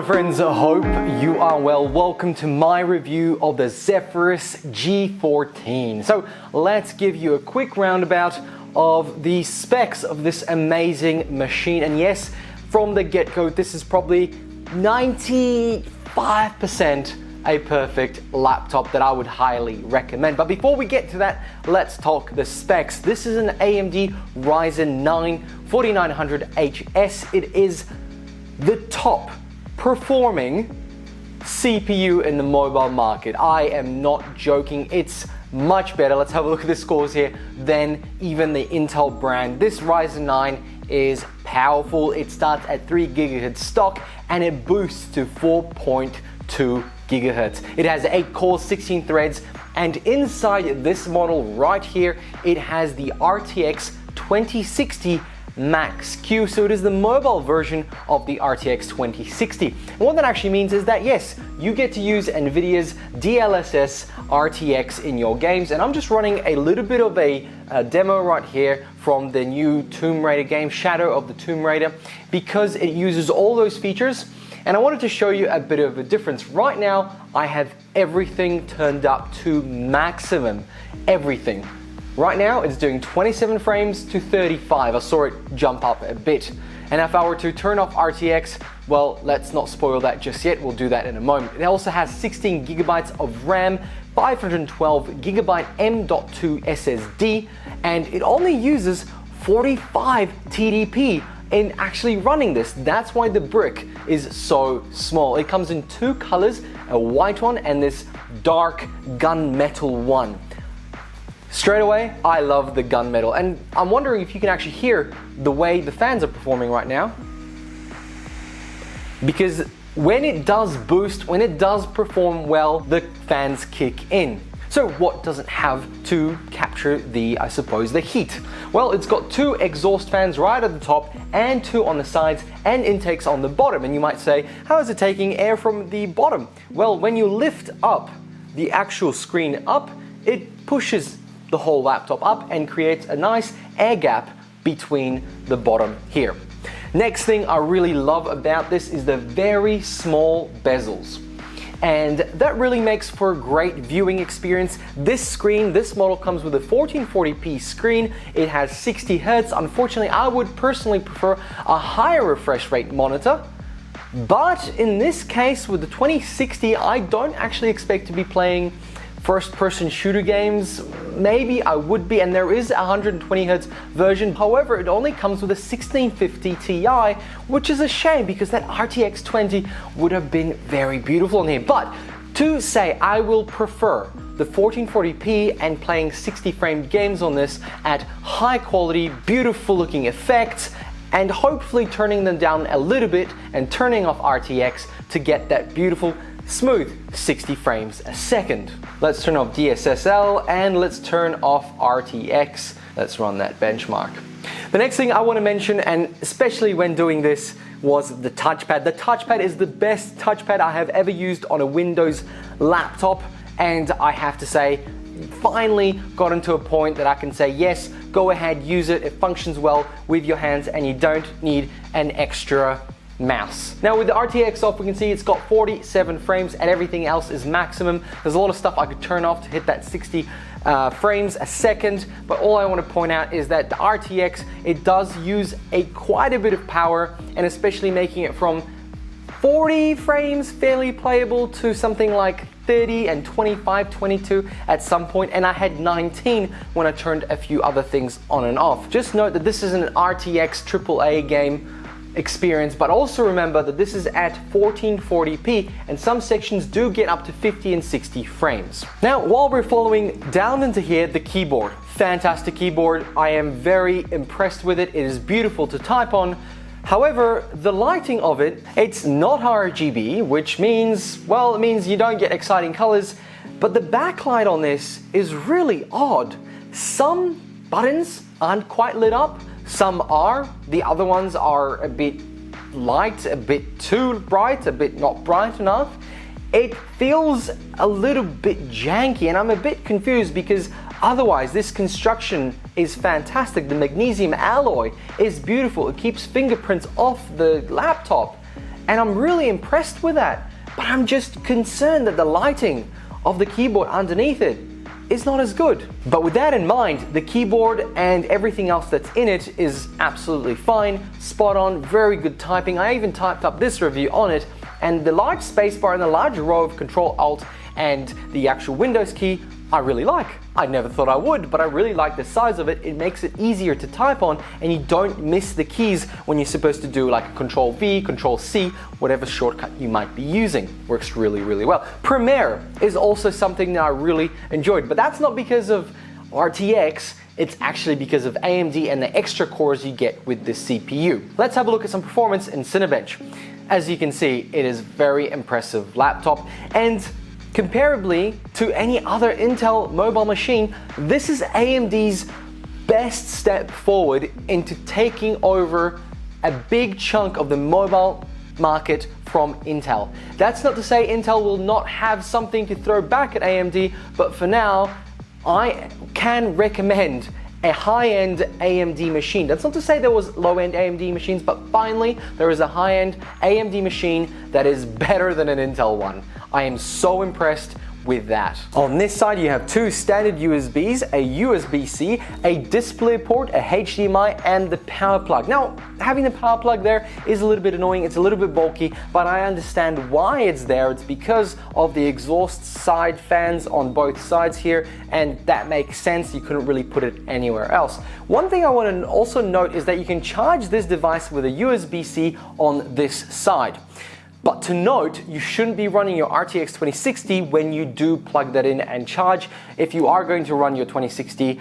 friends, I hope you are well. Welcome to my review of the Zephyrus G14. So let's give you a quick roundabout of the specs of this amazing machine. And yes, from the get-go, this is probably 95% a perfect laptop that I would highly recommend. But before we get to that, let's talk the specs. This is an AMD Ryzen 9 4900HS. It is the top performing CPU in the mobile market. I am not joking, it's much better. Let's have a look at the scores here than even the Intel brand. This Ryzen 9 is powerful. It starts at 3 GHz stock and it boosts to 4.2 GHz. It has 8 cores, 16 threads, and inside this model right here, it has the RTX 2060 Max-Q, so it is the mobile version of the RTX 2060. And what that actually means is that yes, you get to use NVIDIA's DLSS RTX in your games, and I'm just running a little bit of a demo right here from the new Tomb Raider game, Shadow of the Tomb Raider, because it uses all those features, and I wanted to show you a bit of a difference. Right now, I have everything turned up to maximum, everything. Right now, it's doing 27 frames to 35. I saw it jump up a bit. And if I were to turn off RTX, well, let's not spoil that just yet. We'll do that in a moment. It also has 16 gigabytes of RAM, 512 gigabyte M.2 SSD, and it only uses 45 TDP in actually running this. That's why the brick is so small. It comes in two colors, a white one and this dark gunmetal one. Straight away, I love the gunmetal, and I'm wondering if you can actually hear the way the fans are performing right now. Because when it does boost, when it does perform well, the fans kick in. So what does it have to capture the, I suppose, the heat? Well, it's got two exhaust fans right at the top and two on the sides and intakes on the bottom. And you might say, how is it taking air from the bottom? Well, when you lift up the actual screen up, it pushes the whole laptop up and creates a nice air gap between the bottom here. Next thing I really love about this is the very small bezels. And that really makes for a great viewing experience. This screen, this model comes with a 1440p screen. It has 60 Hz. Unfortunately, I would personally prefer a higher refresh rate monitor. But in this case, with the 2060, I don't actually expect to be playing first-person shooter games. Maybe I would be, and there is a 120 Hz version. However, it only comes with a 1650 Ti, which is a shame because that RTX 20 would have been very beautiful in here. But to say I will prefer the 1440p and playing 60 frame games on this at high quality, beautiful looking effects, and hopefully turning them down a little bit and turning off RTX to get that beautiful smooth 60 frames a second. Let's turn off DSSL and let's turn off RTX. Let's run that benchmark. The next thing I want to mention, and especially when doing this, was the touchpad. The touchpad is the best touchpad I have ever used on a Windows laptop, and I have to say, finally gotten to a point that I can say, yes, go ahead, use it. It functions well with your hands and you don't need an extra mouse. Now with the RTX off, we can see it's got 47 frames and everything else is maximum. There's a lot of stuff I could turn off to hit that 60 frames a second, but all I want to point out is that the RTX, it does use quite a bit of power, and especially making it from 40 frames fairly playable to something like 30 and 25, 22 at some point, and I had 19 when I turned a few other things on and off. Just note that this is an RTX AAA game experience, but also remember that this is at 1440p and some sections do get up to 50 and 60 frames. Now, while we're following down into here, the keyboard. Fantastic keyboard. I am very impressed with it. It is beautiful to type on. However, the lighting of it, it's not RGB, which means, well, it means you don't get exciting colors, but the backlight on this is really odd. Some buttons aren't quite lit up, some are, the other ones are a bit light, a bit too bright, a bit not bright enough. It feels a little bit janky and I'm a bit confused because otherwise this construction is fantastic. The magnesium alloy is beautiful. It keeps fingerprints off the laptop. and I'm really impressed with that. But I'm just concerned that the lighting of the keyboard underneath it is not as good. But with that in mind, the keyboard and everything else that's in it is absolutely fine, spot on, very good typing. I even typed up this review on it, and the large spacebar and the large row of Control-Alt and the actual Windows key I really like. I never thought I would, but I really like the size of it. It makes it easier to type on, and you don't miss the keys when you're supposed to do like a Control-V, Control-C, whatever shortcut you might be using. Works really, really well. Premiere is also something that I really enjoyed, but that's not because of RTX, it's actually because of AMD and the extra cores you get with this CPU. Let's have a look at some performance in Cinebench. As you can see, it is very impressive laptop, and comparably to any other Intel mobile machine, this is AMD's best step forward into taking over a big chunk of the mobile market from Intel. That's not to say Intel will not have something to throw back at AMD, but for now, I can recommend a high-end AMD machine. That's not to say there was low-end AMD machines, but finally there is a high-end AMD machine that is better than an Intel one. I am so impressed with that. On this side you have two standard USBs, a USB-C, a display port, a HDMI, and the power plug. Now, having the power plug there is a little bit annoying, it's a little bit bulky, but I understand why it's there. It's because of the exhaust side fans on both sides here, and that makes sense. You couldn't really put it anywhere else. One thing I want to also note is that you can charge this device with a USB-C on this side. But to note, you shouldn't be running your RTX 2060 when you do plug that in and charge. If you are going to run your 2060,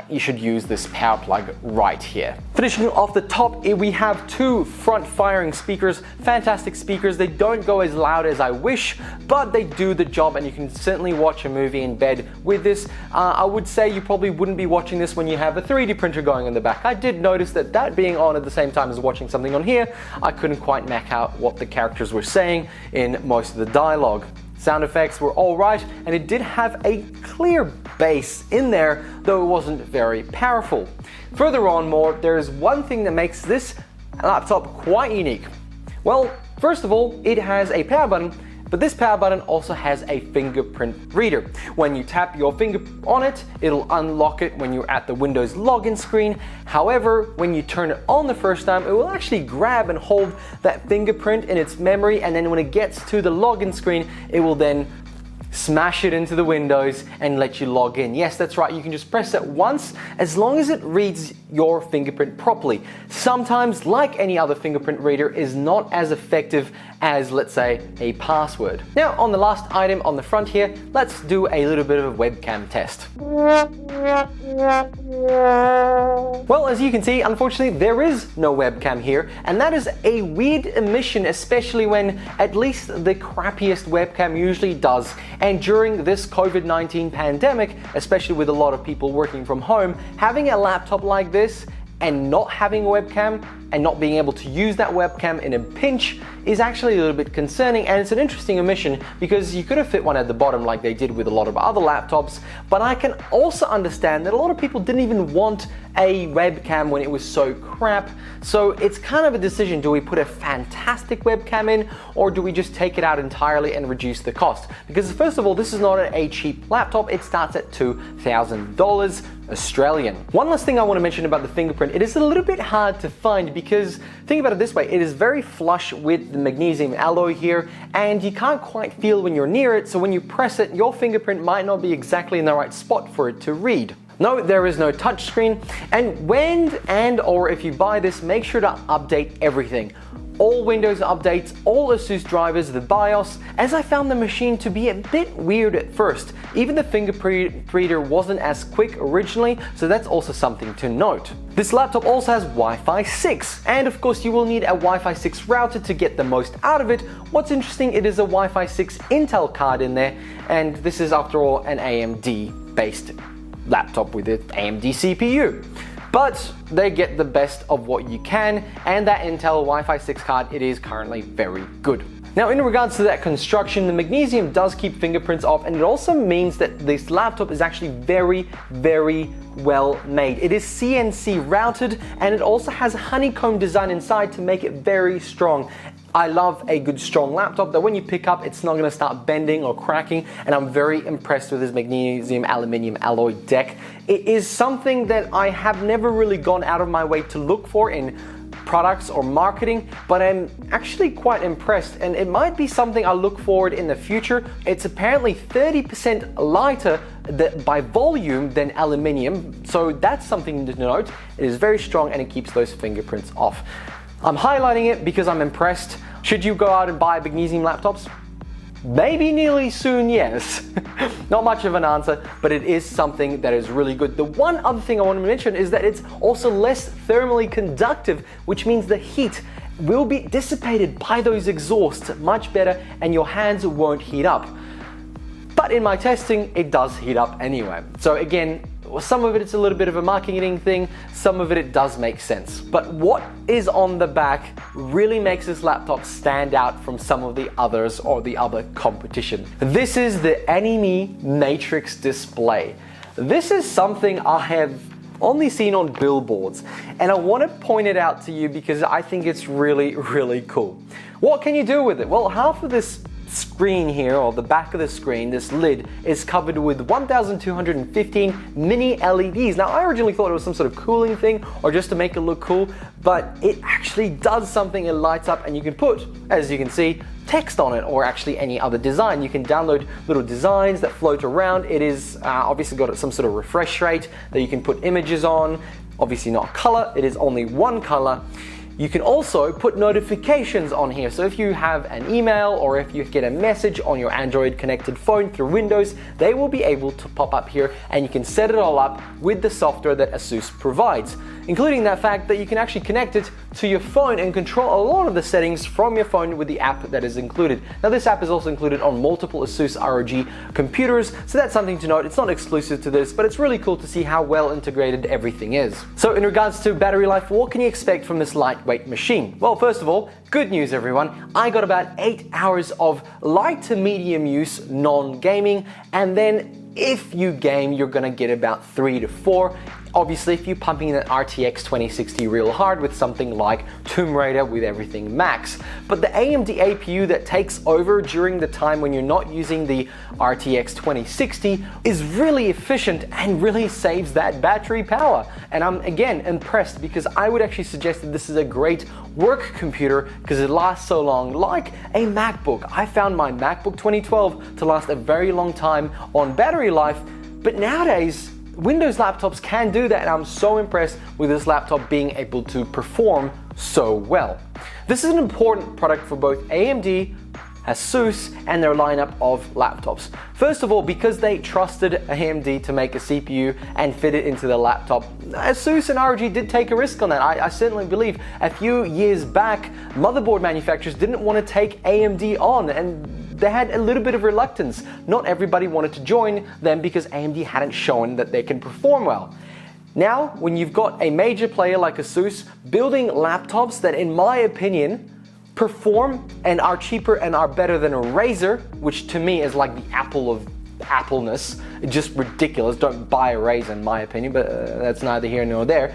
you should use this power plug right here. Finishing off the top, we have two front-firing speakers, fantastic speakers. They don't go as loud as I wish, but they do the job, and you can certainly watch a movie in bed with this. I would say you probably wouldn't be watching this when you have a 3D printer going in the back. I did notice that being on at the same time as watching something on here, I couldn't quite make out what the characters were saying in most of the dialogue. Sound effects were all right, and it did have a clear bass in there, though it wasn't very powerful. Further on more, there is one thing that makes this laptop quite unique. Well, first of all, it has a power button, but this power button also has a fingerprint reader. When you tap your finger on it, it'll unlock it when you're at the Windows login screen. However, when you turn it on the first time, it will actually grab and hold that fingerprint in its memory, and then when it gets to the login screen, it will then smash it into the Windows and let you log in. Yes, that's right, you can just press it once as long as it reads your fingerprint properly. Sometimes, like any other fingerprint reader, is not as effective as, let's say, a password. Now, on the last item on the front here, let's do a little bit of a webcam test. Well, as you can see, unfortunately, there is no webcam here, and that is a weird omission, especially when at least the crappiest webcam usually does. And during this COVID-19 pandemic, especially with a lot of people working from home, having a laptop like this and not having a webcam and not being able to use that webcam in a pinch is actually a little bit concerning, and it's an interesting omission because you could have fit one at the bottom like they did with a lot of other laptops, but I can also understand that a lot of people didn't even want a webcam when it was so crap. So it's kind of a decision, do we put a fantastic webcam in, or do we just take it out entirely and reduce the cost? Because first of all, this is not a cheap laptop, it starts at $2,000 Australian. One last thing I want to mention about the fingerprint, it is a little bit hard to find because think about it this way, it is very flush with the magnesium alloy here, and you can't quite feel when you're near it, so when you press it, your fingerprint might not be exactly in the right spot for it to read. No, there is no touchscreen, and when or if you buy this, make sure to update everything. All Windows updates, all ASUS drivers, the BIOS, as I found the machine to be a bit weird at first. Even the fingerprint reader wasn't as quick originally, so that's also something to note. This laptop also has Wi-Fi 6, and of course you will need a Wi-Fi 6 router to get the most out of it. What's interesting, it is a Wi-Fi 6 Intel card in there, and this is after all an AMD-based laptop with an AMD CPU. But they get the best of what you can, and that Intel Wi-Fi 6 card, it is currently very good. Now, in regards to that construction, the magnesium does keep fingerprints off, and it also means that this laptop is actually very, very well made. It is CNC routed, and it also has a honeycomb design inside to make it very strong. I love a good strong laptop that when you pick up, it's not going to start bending or cracking, and I'm very impressed with this magnesium aluminium alloy deck. It is something that I have never really gone out of my way to look for in products or marketing, but I'm actually quite impressed, and it might be something I'll look forward in the future. It's apparently 30% lighter by volume than aluminium, so that's something to note. It is very strong and it keeps those fingerprints off. I'm highlighting it because I'm impressed. Should you go out and buy magnesium laptops? Maybe nearly soon, yes. Not much of an answer, but it is something that is really good. The one other thing I want to mention is that it's also less thermally conductive, which means the heat will be dissipated by those exhausts much better and your hands won't heat up. But in my testing, it does heat up anyway. So again, some of it's a little bit of a marketing thing, some of it does make sense. But what is on the back really makes this laptop stand out from some of the others or the other competition. This is the Anime Matrix display. This is something I have only seen on billboards, and I want to point it out to you because I think it's really, really cool. What can you do with it? Well, half of this screen here, or the back of the screen, this lid, is covered with 1215 mini LEDs. Now, I originally thought it was some sort of cooling thing or just to make it look cool, but it actually does something. It lights up and you can put, as you can see, text on it, or actually any other design. You can download little designs that float around. It is obviously got some sort of refresh rate that you can put images on. Obviously not color, it is only one color. You can also put notifications on here. So if you have an email or if you get a message on your Android connected phone through Windows, they will be able to pop up here, and you can set it all up with the software that ASUS provides, including that fact that you can actually connect it to your phone and control a lot of the settings from your phone with the app that is included. Now, this app is also included on multiple ASUS ROG computers, so that's something to note. It's not exclusive to this, but it's really cool to see how well integrated everything is. So in regards to battery life, what can you expect from this lightweight machine? Well, first of all, good news everyone. I got about 8 hours of light to medium use non-gaming, and then if you game, you're gonna get about 3 to 4. Obviously, if you're pumping that RTX 2060 real hard with something like Tomb Raider with everything max. But the AMD APU that takes over during the time when you're not using the RTX 2060 is really efficient and really saves that battery power. And I'm again impressed because I would actually suggest that this is a great work computer because it lasts so long, like a MacBook. I found my MacBook 2012 to last a very long time on battery life, but nowadays Windows laptops can do that, and I'm so impressed with this laptop being able to perform so well. This is an important product for both AMD, ASUS, and their lineup of laptops. First of all, because they trusted AMD to make a CPU and fit it into the laptop, ASUS and ROG did take a risk on that. I certainly believe a few years back, motherboard manufacturers didn't want to take AMD on, and they had a little bit of reluctance. Not everybody wanted to join them because AMD hadn't shown that they can perform well. Now, when you've got a major player like ASUS building laptops that, in my opinion, perform and are cheaper and are better than a Razer, which to me is like the Apple of Appleness, it's just ridiculous. Don't buy a Razer in my opinion, but that's neither here nor there.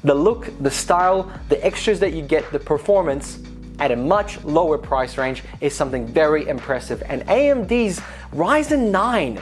The look, the style, the extras that you get, the performance at a much lower price range is something very impressive. And AMD's Ryzen 9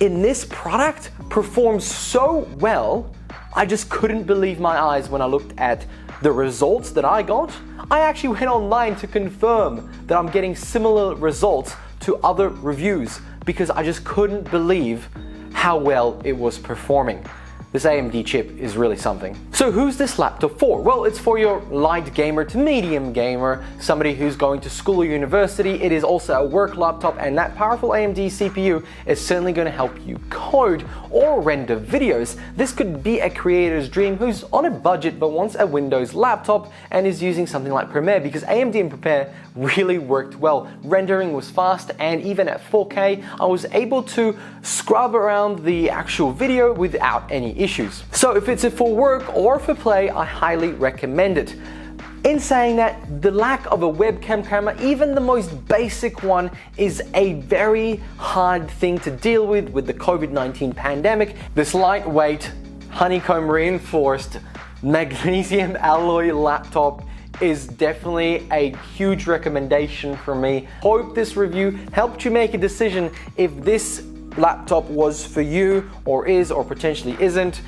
in this product performs so well, I just couldn't believe my eyes when I looked at the results that I got. I actually went online to confirm that I'm getting similar results to other reviews because I just couldn't believe how well it was performing. This AMD chip is really something. So who's this laptop for? Well, it's for your light gamer to medium gamer, somebody who's going to school or university. It is also a work laptop, and that powerful AMD CPU is certainly going to help you code or render videos. This could be a creator's dream who's on a budget but wants a Windows laptop and is using something like Premiere, because AMD and Premiere really worked well. Rendering was fast, and even at 4K, I was able to scrub around the actual video without any issues. So if it's for work or for play, I highly recommend it. In saying that, the lack of a webcam camera, even the most basic one, is a very hard thing to deal with the COVID-19 pandemic. This lightweight, honeycomb reinforced, magnesium alloy laptop is definitely a huge recommendation from me. Hope this review helped you make a decision if this laptop was for you, or is, or potentially isn't.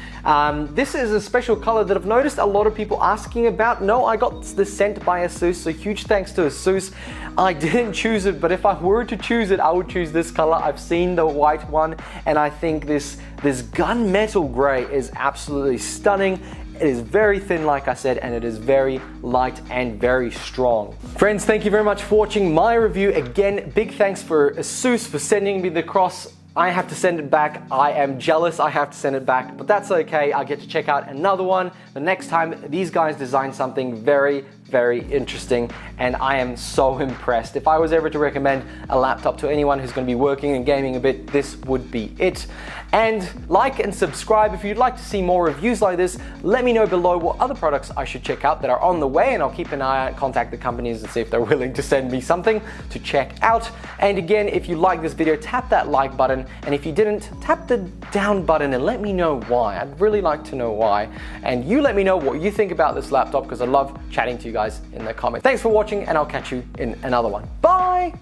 This is a special color that I've noticed a lot of people asking about. No, I got this sent by ASUS, so huge thanks to ASUS. I didn't choose it, but if I were to choose it, I would choose this color. I've seen the white one, and I think this gunmetal gray is absolutely stunning. It is very thin, like I said, and it is very light and very strong. Friends, thank you very much for watching my review. Again, big thanks for ASUS for sending me the cross. I have to send it back. I am jealous I have to send it back, but that's okay. I get to check out another one the next time. These guys design something very, very interesting, and I am so impressed. If I was ever to recommend a laptop to anyone who's going to be working and gaming a bit, this would be it. And like and subscribe if you'd like to see more reviews like this. Let me know below what other products I should check out that are on the way, and I'll keep an eye out, contact the companies and see if they're willing to send me something to check out. And again, if you like this video, tap that like button, and if you didn't, tap the down button and let me know why. I'd really like to know why. And you let me know what you think about this laptop, because I love chatting to you guys in the comments. Thanks for watching, and I'll catch you in another one. Bye!